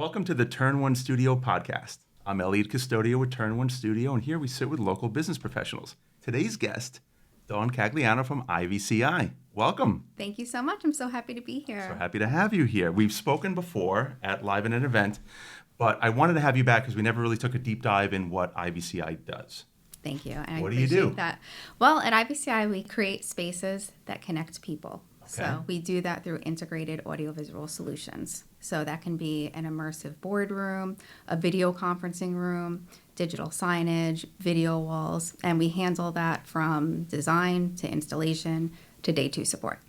Welcome to the Turn One Studio podcast. I'm Eliud Custodio with Turn One Studio, and here we sit with local business professionals. Today's guest, Dawn Cagliano from IVCi. Welcome. Thank you so much. I'm so happy to be here. So happy to have you here. We've spoken before at live in an event, but I wanted to have you back because we never really took a deep dive in what IVCi does. Thank you. And What I do you do? appreciate that. Well, at IVCi, we create spaces that connect people. Okay. So we do that through integrated audiovisual solutions. So that can be an immersive boardroom, a video conferencing room, digital signage, video walls, and we handle that from design to installation to day 2 support.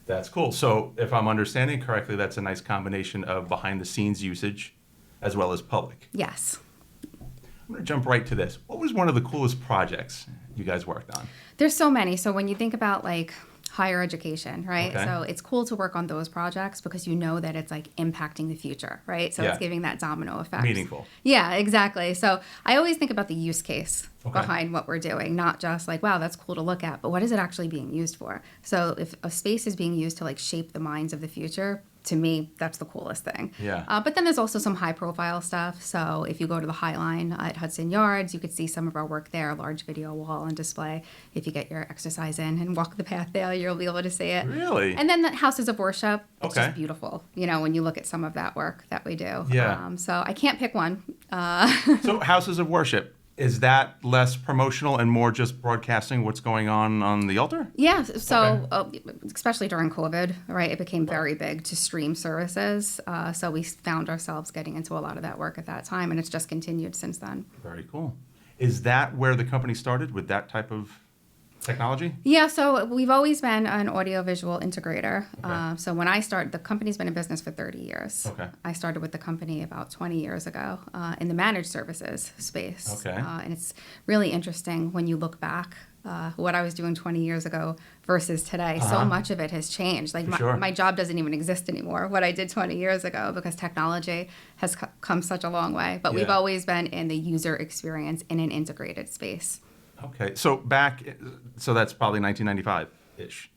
That's cool. So if I'm understanding correctly, that's a nice combination of behind the scenes usage as well as public. Yes. I'm going to jump right to this. What was one of the coolest projects you guys worked on? There's so many. So when you think about like higher education, right? Okay. So it's cool to work on those projects because you know that it's like impacting the future, right? So Yeah. it's giving that domino effect. Meaningful. Yeah, exactly. So I always think about the use case Okay. behind what we're doing, not just like, wow, that's cool to look at, but what is it actually being used for? So if a space is being used to like shape the minds of the future, to me, that's the coolest thing. Yeah. But then there's also some high profile stuff. So if you go to the HIA-LI at Hudson Yards, you could see some of our work there, a large video wall and display. If you get your exercise in and walk the path there, you'll be able to see it. Really? And then the houses of worship, it's Okay. just beautiful, you know, when you look at some of that work that we do. Yeah. So I can't pick one. So houses of worship, is that less promotional and more just broadcasting what's going on the altar? Yeah, so especially during COVID, right, it became very big to stream services. So we found ourselves getting into a lot of that work at that time, and it's just continued since then. Very cool. Is that where the company started, with that type of technology? Yeah, so we've always been an audiovisual integrator. Okay. So when I started, the company's been in business for 30 years. Okay. I started with the company about 20 years ago in the managed services space. Okay. And it's really interesting when you look back what I was doing 20 years ago versus today. So much of it has changed. Like For sure. my job doesn't even exist anymore, what I did 20 years ago, because technology has come such a long way. But we've Yeah. always been in the user experience in an integrated space. Okay. So that's probably 1995-ish.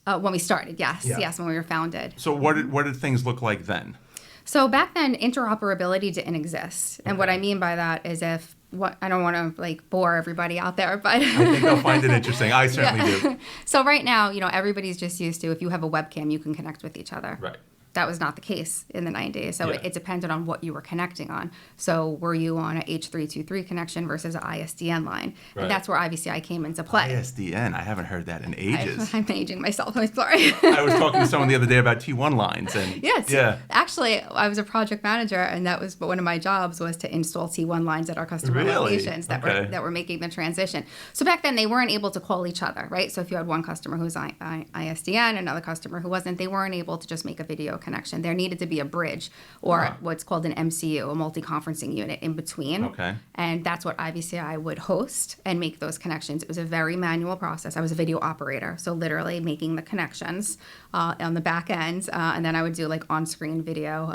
When we started, yes. Yeah. Yes, when we were founded. So what did things look like then? So back then, interoperability didn't exist. And what I mean by that is I don't want to like bore everybody out there, but I think they'll find it interesting. I certainly do. So right now, you know, everybody's just used to, if you have a webcam, you can connect with each other. Right. That was not the case in the 90s. So Yeah. it depended on what you were connecting on. So were you on a H323 connection versus an ISDN line? Right. And that's where IVCi came into play. ISDN. I haven't heard that in ages. I'm aging myself. I'm sorry. I was talking to someone the other day about T1 lines. And Yes. Yeah. Actually, I was a project manager, and that was one of my jobs was to install T1 lines at our customer Really? locations that Okay. were making the transition. So back then, they weren't able to call each other, right? So if you had one customer who was ISDN, another customer who wasn't, they weren't able to just make a video connection. There needed to be a bridge or what's called an MCU, a multi-conferencing unit in between. Okay. And that's what IVCi would host and make those connections. It was a very manual process. I was a video operator, so literally making the connections on the back end. And then I would do like on-screen video,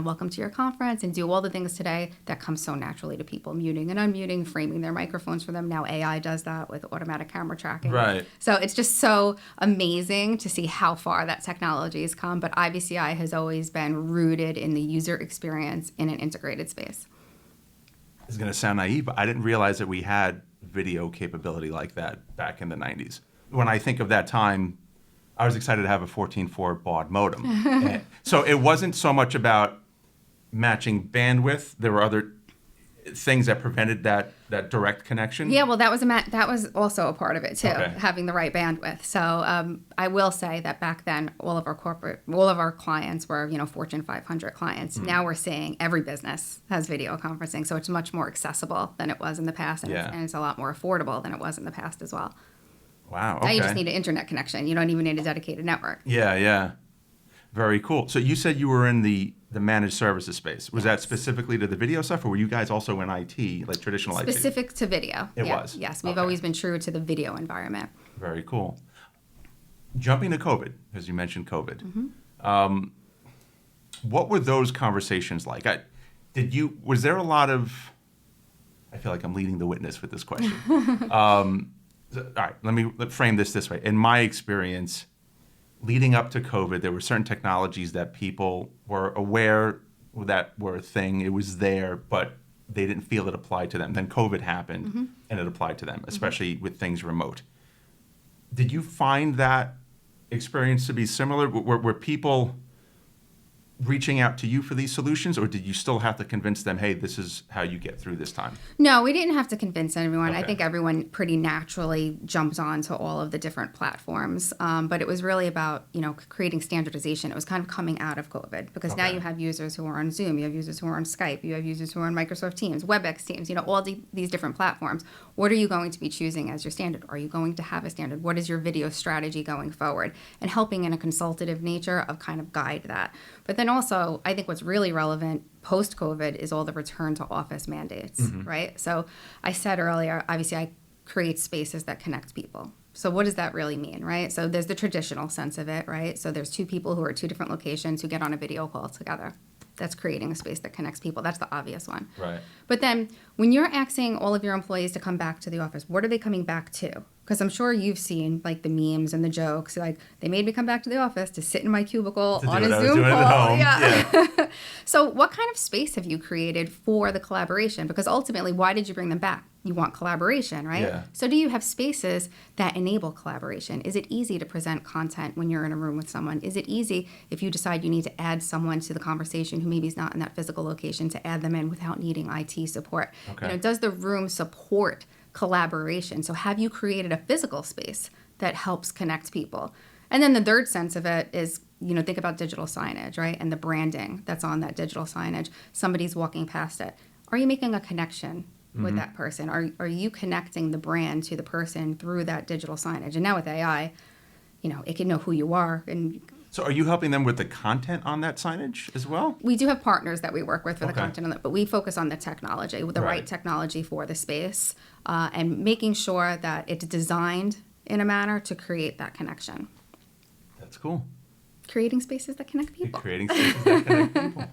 welcome to your conference, and do all the things today that come so naturally to people, muting and unmuting, framing their microphones for them. Now AI does that with automatic camera tracking. Right. So it's just so amazing to see how far that technology has come. But IVCi has always been rooted in the user experience in an integrated space. It's going to sound naive, but I didn't realize that we had video capability like that back in the 90s. When I think of that time, I was excited to have a 14.4 baud modem. And so it wasn't so much about matching bandwidth. There were other things that prevented that direct connection. Yeah, well, that was also a part of it too, Okay. having the right bandwidth. So I will say that back then, all of our clients were, Fortune 500 clients. Now we're seeing every business has video conferencing, so it's much more accessible than it was in the past, and, Yeah. it's a lot more affordable than it was in the past as well. Wow. Okay. Now you just need an internet connection. You don't even need a dedicated network. Yeah. Very cool. So you said you were in the managed services space. Was that specifically to the video stuff, or were you guys also in IT, like traditional IT? Specific to video. It Yeah. was? Yes, we've Okay. always been true to the video environment. Very cool. Jumping to COVID, as you mentioned COVID. What were those conversations like? Was there a lot of, I feel like I'm leading the witness with this question. All right, let me frame this way. In my experience, leading up to COVID, there were certain technologies that people were aware that were a thing. It was there, but they didn't feel it applied to them. Then COVID happened, and it applied to them, especially with things remote. Did you find that experience to be similar? Were people reaching out to you for these solutions, or did you still have to convince them, hey, this is how you get through this time? No, we didn't have to convince everyone. Okay. I think everyone pretty naturally jumps onto all of the different platforms. But it was really about, creating standardization. It was kind of coming out of COVID, because now Okay. you have users who are on Zoom, you have users who are on Skype, you have users who are on Microsoft Teams, WebEx Teams, all these different platforms. What are you going to be choosing as your standard? Are you going to have a standard? What is your video strategy going forward? And helping in a consultative nature of kind of guide that. But then also, I think what's really relevant post-COVID is all the return to office mandates, right? So I said earlier, obviously I create spaces that connect people. So what does that really mean, right? So there's the traditional sense of it, right? So there's two people who are at two different locations who get on a video call together. That's creating a space that connects people. That's the obvious one. Right. But then when you're asking all of your employees to come back to the office, what are they coming back to? Because I'm sure you've seen like the memes and the jokes, like they made me come back to the office to sit in my cubicle on a Zoom call. Yeah. So what kind of space have you created for the collaboration? Because ultimately, why did you bring them back? You want collaboration, right? Yeah. So do you have spaces that enable collaboration? Is it easy to present content when you're in a room with someone? Is it easy if you decide you need to add someone to the conversation who maybe is not in that physical location to add them in without needing IT support? Okay. Does the room support collaboration? So have you created a physical space that helps connect people? And then the third sense of it is, think about digital signage, right? And the branding that's on that digital signage. Somebody's walking past it. Are you making a connection with that person? Are you connecting the brand to the person through that digital signage? And now with AI, it can know who you are. And So are you helping them with the content on that signage as well? we do have partners that we work with for the Okay. content on that, but we focus on the technology, with the right Right. technology for the space, and making sure that it's designed in a manner to create that connection. That's cool. Creating spaces that connect You're people. creating spaces that connect people.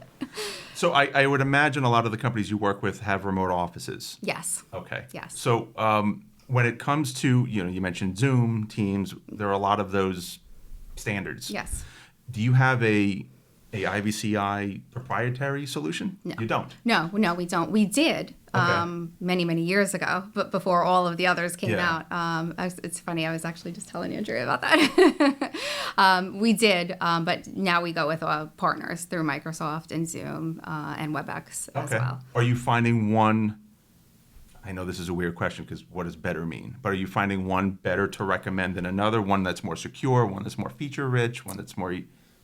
So I would imagine a lot of the companies you work with have remote offices. Yes. Okay. Yes. So when it comes to, you mentioned Zoom, Teams, there are a lot of those standards. Yes. Do you have a IVCi proprietary solution? No. You don't? No, we don't. We did many, many years ago, but before all of the others came Yeah. out. It's funny, I was actually just telling Andrea about that. We did, but now we go with partners through Microsoft and Zoom and WebEx as well. Are you finding one, I know this is a weird question because what does better mean? But are you finding one better to recommend than another? One that's more secure, one that's more feature rich, one that's more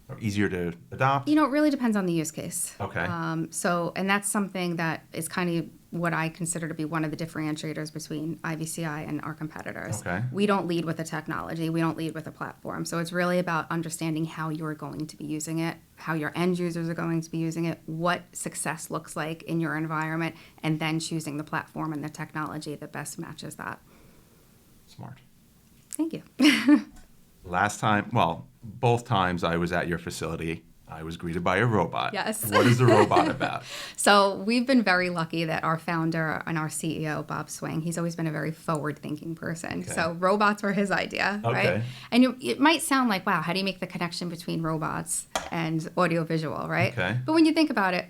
or easier to adopt? It really depends on the use case. Okay. And that's something that is kind of what I consider to be one of the differentiators between IVCi and our competitors. Okay. We don't lead with the technology. We don't lead with a platform. So it's really about understanding how you're going to be using it, how your end users are going to be using it, what success looks like in your environment, and then choosing the platform and the technology that best matches that. Smart. Thank you. Both times I was at your facility, I was greeted by a robot. Yes. What is the robot about? So we've been very lucky that our founder and our CEO, Bob Swing, he's always been a very forward-thinking person. Okay. So robots were his idea, Okay. right? And it might sound like, wow, how do you make the connection between robots and audiovisual, right? Okay. But when you think about it,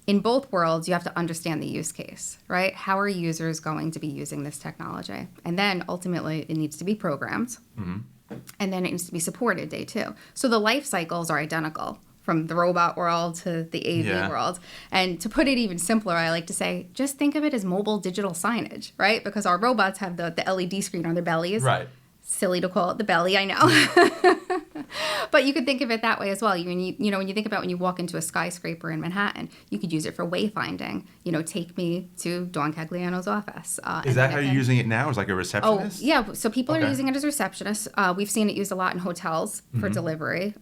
in both worlds, you have to understand the use case, right? How are users going to be using this technology? And then ultimately, it needs to be programmed. Mm-hmm. And then it needs to be supported day two. So the life cycles are identical from the robot world to the AV world. And to put it even simpler, I like to say, just think of it as mobile digital signage, right? Because our robots have the LED screen on their bellies. Right. Silly to call it the belly, I know. But you could think of it that way as well. When you think about when you walk into a skyscraper in Manhattan, you could use it for wayfinding. Take me to Dawn Cagliano's office. Is that how you're using it now? As like a Oh, receptionist? yeah. So people Okay. are using it as receptionists. We've seen it used a lot in hotels for delivery.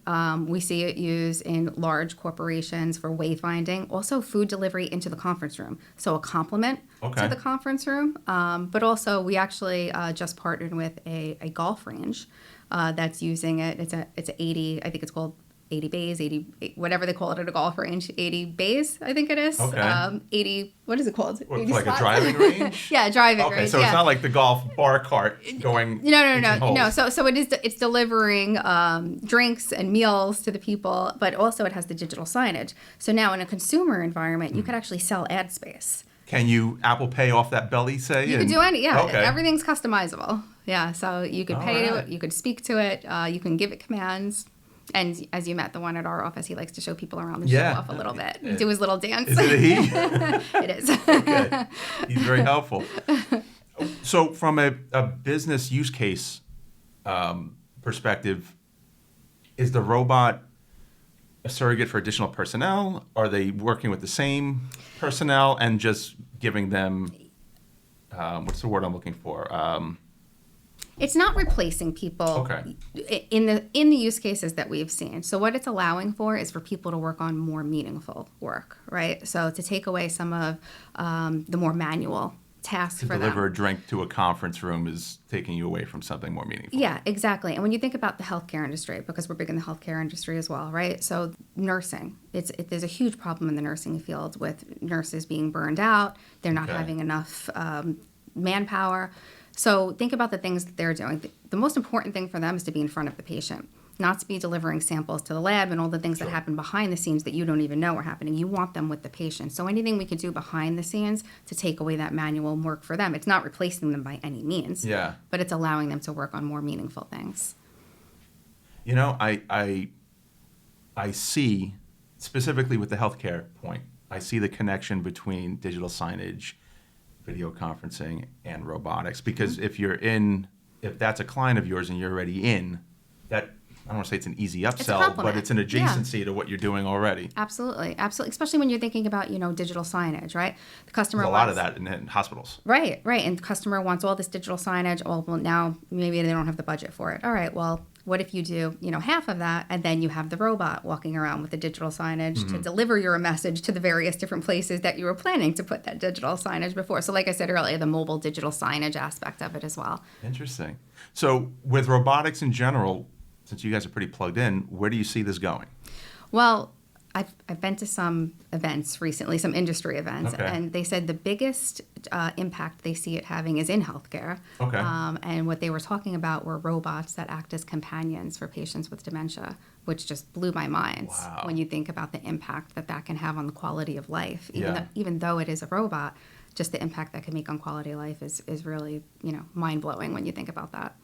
We see it used in large corporations for wayfinding. Also, food delivery into the conference room. So a complement Okay. to the conference room. But also, we actually just partnered with a golf range that's using it. It's a 80. I think it's called 80 bays, 80, whatever they call it at a golf range, 80 bays, I think it is. Okay. 80, what is it called? What, 80 like spots? a driving range? Yeah, driving Okay, range. so it's not like the golf bar cart going. No. So it's delivering drinks and meals to the people, but also it has the digital signage. So now in a consumer environment, you could actually sell ad space. Can you Apple Pay off that belly, say? You could do any, yeah. Okay. Everything's customizable. Yeah, so you could pay to right. it, you could speak to it, you can give it commands. And as you met the one at our office, he likes to show people around the show off a little bit, do his little dance. Is it a he? It is. Okay. He's very helpful. So from a business use case perspective, is the robot a surrogate for additional personnel? Are they working with the same personnel and just giving them, what's the word I'm looking for? It's not replacing people in the use cases that we've seen. So what it's allowing for is for people to work on more meaningful work, right? So to take away some of the more manual tasks for them. To deliver a drink to a conference room is taking you away from something more meaningful. Yeah, exactly. And when you think about the healthcare industry, because we're big in the healthcare industry as well, right? So nursing, there's a huge problem in the nursing field with nurses being burned out. They're not having enough manpower. So think about the things that they're doing. The most important thing for them is to be in front of the patient, not to be delivering samples to the lab and all the things that happen behind the scenes that you don't even know are happening. You want them with the patient. So anything we could do behind the scenes to take away that manual work for them, it's not replacing them by any means. Yeah. But it's allowing them to work on more meaningful things. You know, I see, specifically with the healthcare point, I see the connection between digital signage, video conferencing, and robotics. Because if that's a client of yours and you're already in, that, I don't want to say it's an easy upsell, but it's an adjacency to what you're doing already. Absolutely. Especially when you're thinking about, digital signage, right? The customer There's a lot of that in hospitals. Right. And the customer wants all this digital signage. Oh, well, now maybe they don't have the budget for it. All right, well, what if you do, half of that, and then you have the robot walking around with the digital signage to deliver your message to the various different places that you were planning to put that digital signage before. So like I said earlier, the mobile digital signage aspect of it as well. Interesting. So with robotics in general, since you guys are pretty plugged in, where do you see this going? Well, I've been to some events recently, some industry events, and they said the biggest impact they see it having is in healthcare. Okay. And what they were talking about were robots that act as companions for patients with dementia, which just blew my mind when you think about the impact that can have on the quality of life. Even though it is a robot, just the impact that can make on quality of life is really, mind-blowing when you think about that.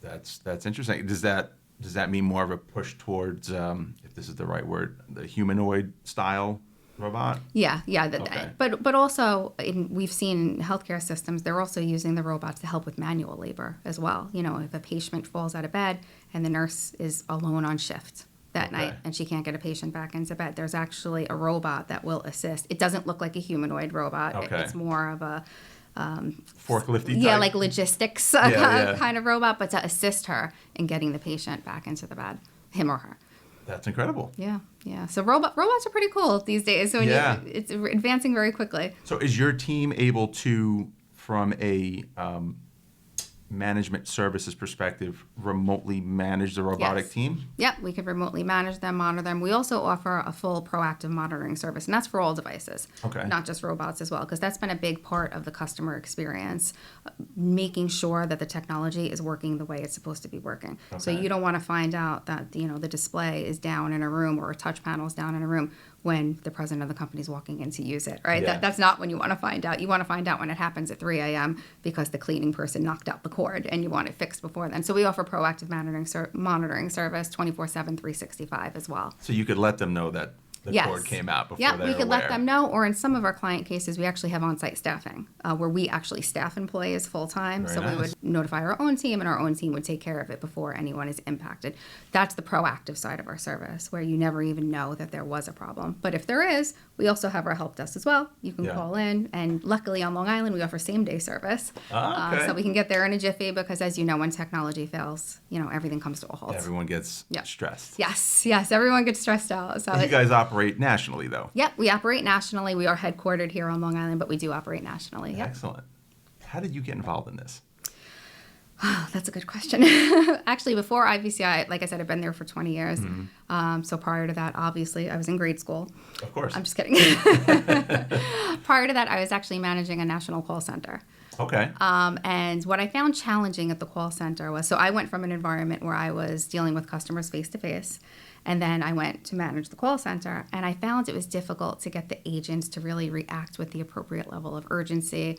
That's interesting. Does that mean more of a push towards, if this is the right word, the humanoid style robot? Yeah. But also, we've seen healthcare systems, they're also using the robots to help with manual labor as well. If a patient falls out of bed and the nurse is alone on shift that night and she can't get a patient back into bed, there's actually a robot that will assist. It doesn't look like a humanoid robot. It's more of a forklifty type? Yeah, like logistics kind of robot, but to assist her in getting the patient back into the bed, him or her. That's incredible. Yeah. So robots are pretty cool these days. So it's advancing very quickly. So is your team able to, from a management services perspective, remotely manage the robotic team? Yep, we can remotely manage them, monitor them. We also offer a full proactive monitoring service, and that's for all devices, not just robots as well, because that's been a big part of the customer experience, making sure that the technology is working the way it's supposed to be working. So you don't want to find out that the display is down in a room or a touch panel is down in a room when the president of the company is walking in to use it, right? Yeah. That's not when you want to find out. You want to find out when it happens at 3 a.m. because the cleaning person knocked out the cord and you want it fixed before then. So we offer proactive monitoring service 24/7, 365 as well. So you could let them know that the cord came out before they're we could aware. let them know, or in some of our client cases, we actually have on-site staffing where we actually staff employees full-time. Very So nice. we would notify our own team, and our own team would take care of it before anyone is impacted. That's the proactive side of our service, where you never even know that there was a problem. But if there is, we also have our help desk as well. You can call in, and luckily on Long Island, we offer same-day service. So we can get there in a jiffy, because as you know, when technology fails, everything comes to a halt. Everyone gets stressed. Yes, everyone gets stressed out. So You guys operate nationally, though. Yep, we operate nationally. We are headquartered here on Long Island, but we do operate nationally. Yep. Excellent. How did you get involved in this? That's a good question. Actually, before IVCi, like I said, I've been there for 20 years. So prior to that, obviously, I was in grade school. Of course. I'm just kidding. Prior to that, I was actually managing a national call center. Okay. And what I found challenging at the call center was, so I went from an environment where I was dealing with customers face-to-face, and then I went to manage the call center, and I found it was difficult to get the agents to really react with the appropriate level of urgency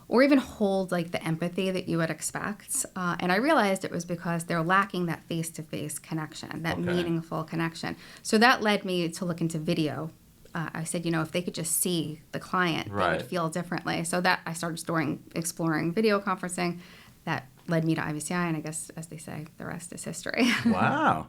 or even hold like the empathy that you would expect. And I realized it was because they're lacking that face-to-face connection, that meaningful connection. So that led me to look into video. I said, if they could just see the client, they would feel differently. So that I started exploring video conferencing. That led me to IVCi, and I guess, as they say, the rest is history. Wow.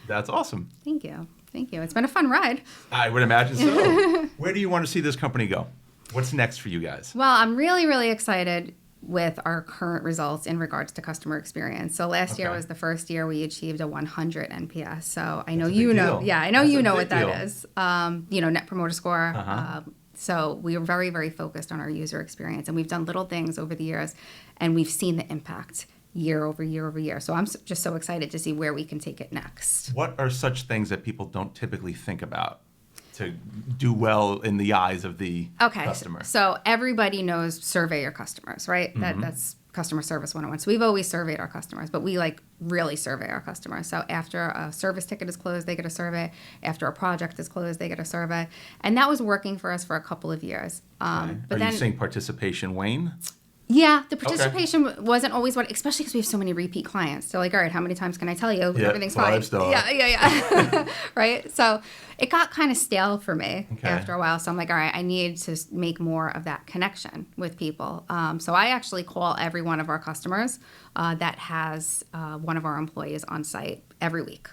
That's awesome. Thank you. It's been a fun ride. I would imagine so. Where do you want to see this company go? What's next for you guys? Well, I'm really, really excited with our current results in regards to customer experience. So last year was the first year we achieved a 100 NPS. So I know what that is. Net Promoter Score. So we are very, very focused on our user experience, and we've done little things over the years, and we've seen the impact year over year over year. So I'm just so excited to see where we can take it next. What are such things that people don't typically think about to do well in the eyes of the customer? So everybody knows survey your customers, right? That's customer service 101. So we've always surveyed our customers, but we really survey our customers. So after a service ticket is closed, they get a survey. After a project is closed, they get a survey. And that was working for us for a couple of years. But are you seeing participation wane? Yeah, the participation wasn't always especially because we have so many repeat clients. They're like, all right, how many times can I tell you everything's fine? Yeah. Right? So it got kind of stale for me after a while. So I'm like, all right, I need to make more of that connection with people. So I actually call every one of our customers that has one of our employees on site every week.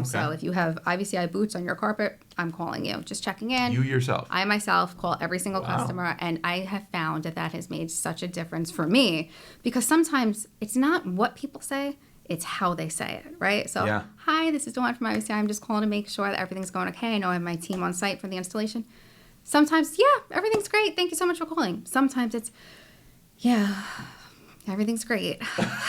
So if you have IVCi boots on your carpet, I'm calling you, just checking in. You yourself? I myself call every single customer, and I have found that has made such a difference for me, because sometimes it's not what people say, it's how they say it, right? So, hi, this is Dawn from IVCi. I'm just calling to make sure that everything's going okay. I know I have my team on site for the installation. Sometimes, everything's great. Thank you so much for calling. Sometimes it's, everything's great.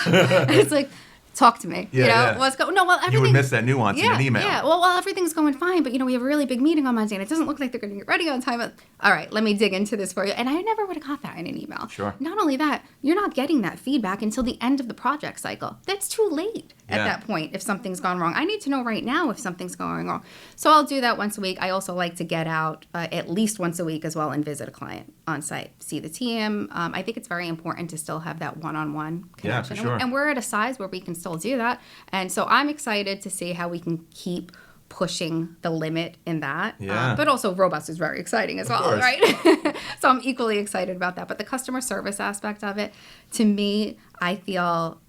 It's like, talk to me. What's going? No, well, everything. You would miss that nuance in an email. Yeah. Well, everything's going fine, but we have a really big meeting on Monday, and it doesn't look like they're going to get ready on time. But, all right, let me dig into this for you. And I never would have got that in an email. Sure. Not only that, you're not getting that feedback until the end of the project cycle. That's too late at that point if something's gone wrong. I need to know right now if something's going wrong. So I'll do that once a week. I also like to get out at least once a week as well and visit a client on site, see the team. I think it's very important to still have that one-on-one connection. Yeah, for sure. And we're at a size where we can still do that. And so I'm excited to see how we can keep pushing the limit in that. Yeah. But also robots is very exciting as well, right? So I'm equally excited about that. But the customer service aspect of it, to me, I feel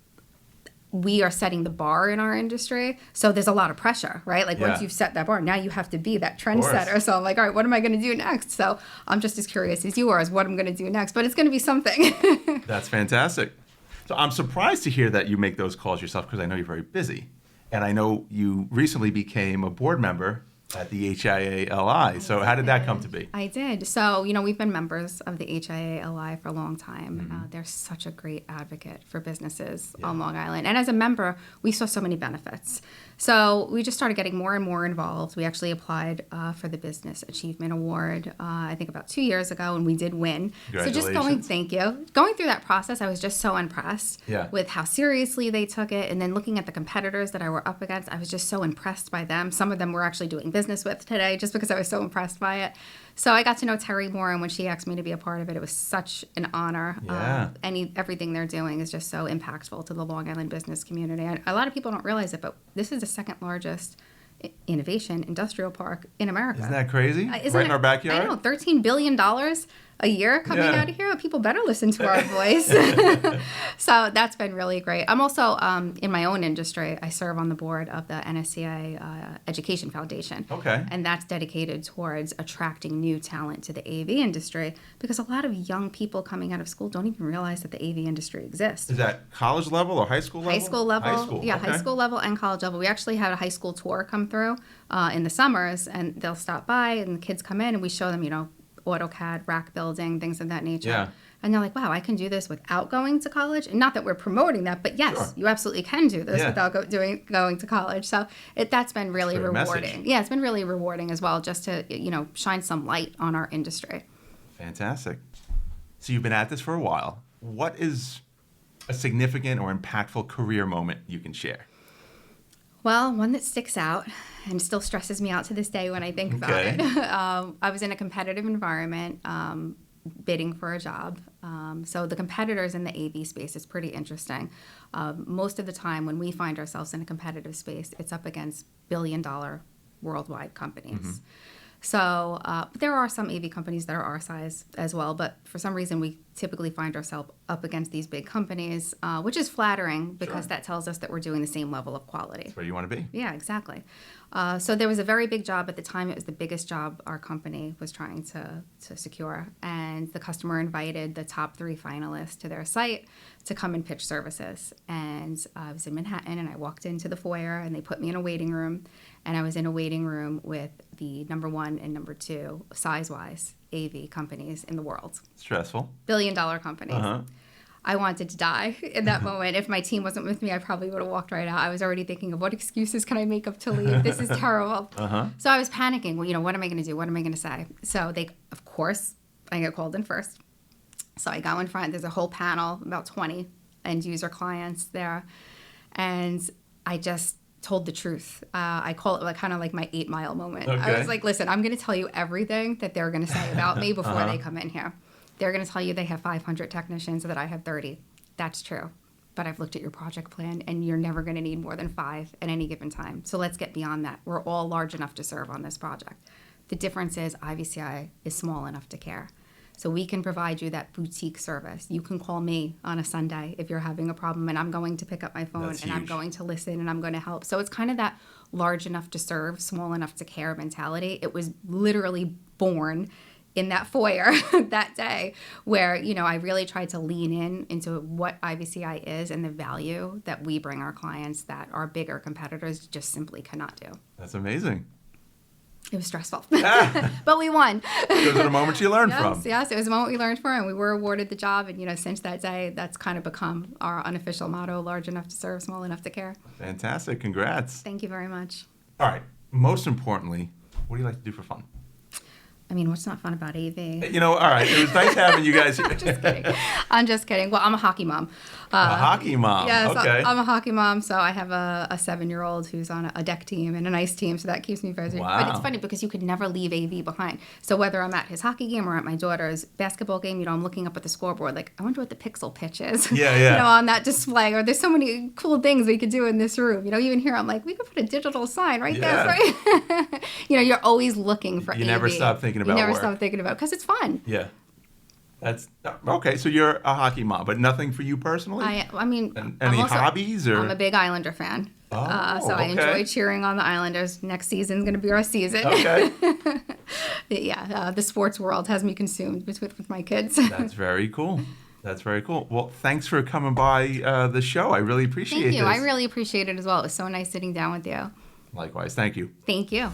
we are setting the bar in our industry. So there's a lot of pressure, right? Like once you've set that bar, now you have to be that trendsetter. So I'm like, all right, what am I going to do next? So I'm just as curious as you are as what I'm going to do next. But it's going to be something. That's fantastic. So I'm surprised to hear that you make those calls yourself, because I know you're very busy. And I know you recently became a board member at the HIA-LI. So how did that come to be? I did. So, we've been members of the HIA-LI for a long time. They're such a great advocate for businesses on Long Island. And as a member, we saw so many benefits. So we just started getting more and more involved. We actually applied for the Business Achievement Award, I think about 2 years ago, and we did win. So just thank you. Going through that process, I was just so impressed with how seriously they took it. And then looking at the competitors that I were up against, I was just so impressed by them. Some of them were actually doing business with today just because I was so impressed by it. So I got to know Terry more, and when she asked me to be a part of it, it was such an honor. Everything they're doing is just so impactful to the Long Island business community. And a lot of people don't realize it, but this is the second largest innovation industrial park in America. Isn't that crazy? Right in our backyard? I know, $13 billion a year coming out of here. People better listen to our voice. So that's been really great. I'm also, in my own industry, I serve on the board of the NSCA Education Foundation. Okay. And that's dedicated towards attracting new talent to the AV industry, because a lot of young people coming out of school don't even realize that the AV industry exists. Is that college level or high school level? High school level. High school. Yeah, okay. High school level and college level. We actually had a high school tour come through in the summers, and they'll stop by, and the kids come in, and we show them, AutoCAD, rack building, things of that nature. Yeah. And they're like, wow, I can do this without going to college. And not that we're promoting that, but yes, Sure. you absolutely can do this Yeah. without going to college. So that's been really Great rewarding. message. Yeah, it's been really rewarding as well, just to, shine some light on our industry. Fantastic. So you've been at this for a while. What is a significant or impactful career moment you can share? Well, one that sticks out and still stresses me out to this day when I think about Okay. it. I was in a competitive environment, bidding for a job. So the competitors in the AV space is pretty interesting. Most of the time when we find ourselves in a competitive space, it's up against billion-dollar worldwide companies. So there are some AV companies that are our size as well, but for some reason we typically find ourselves up against these big companies, which is flattering because Sure. that tells us that we're doing the same level of quality. That's where you want to be. Yeah, exactly. So there was a very big job at the time. It was the biggest job our company was trying to secure. And the customer invited the top 3 finalists to their site to come and pitch services. And I was in Manhattan, and I walked into the foyer, and they put me in a waiting room. And I was in a waiting room with the number 1 and number 2, size-wise, AV companies in the world. Stressful. Billion-dollar companies. Uh-huh. I wanted to die in that moment. If my team wasn't with me, I probably would have walked right out. I was already thinking of what excuses can I make up to leave? This is terrible. Uh-huh. So I was panicking. Well, what am I going to do? What am I going to say? So of course, I get called in first. So I go in front. There's a whole panel, about 20 end user clients there. And I just told the truth. I call it kind of like my 8 Mile moment. I Okay. was like, listen, I'm going to tell you everything that they're going to say about me before they come in here. They're going to tell you they have 500 technicians, that I have 30. That's true. But I've looked at your project plan, and you're never going to need more than 5 at any given time. So let's get beyond that. We're all large enough to serve on this project. The difference is IVCi is small enough to care. So we can provide you that boutique service. You can call me on a Sunday if you're having a problem, and I'm going to pick up my phone, That's and I'm huge. going to listen, and I'm going to help. So it's kind of that large enough to serve, small enough to care mentality. It was literally born in that foyer that day, where I really tried to lean into what IVCi is and the value that we bring our clients that our bigger competitors just simply cannot do. That's amazing. It was stressful, but we won. Those are the moments you learn from. Yes, it was a moment we learned from, and we were awarded the job. And since that day, that's kind of become our unofficial motto: large enough to serve, small enough to care. Fantastic. Congrats. Thank you very much. All right. Most importantly, what do you like to do for fun? I mean, what's not fun about AV? All right. It was nice having you guys here. I'm just kidding. Well, I'm a hockey mom. A hockey mom. Yes, Okay. I'm a hockey mom, so I have a 7-year-old who's on a deck team and an ice team, so that keeps me busy. Wow. But it's funny because you could never leave AV behind. So whether I'm at his hockey game or at my daughter's basketball game, I'm looking up at the scoreboard like, I wonder what the pixel pitch is. Yeah. On that display. Or there's so many cool things we could do in this room. Even here, I'm like, we could put a digital sign right there. Right? You're always looking for AV. You never stop thinking about You never work. stop thinking about it because it's fun. Yeah. That's okay. So you're a hockey mom, but nothing for you personally? I mean, Any hobbies or? I'm a big Islander fan. So I okay. enjoy cheering on the Islanders. Next season's going to be our season. Okay. The sports world has me consumed with my kids. That's very cool. Well, thanks for coming by the show. I really appreciate Thank you. this. I really appreciate it as well. It was so nice sitting down with you. Likewise. Thank you. Thank you.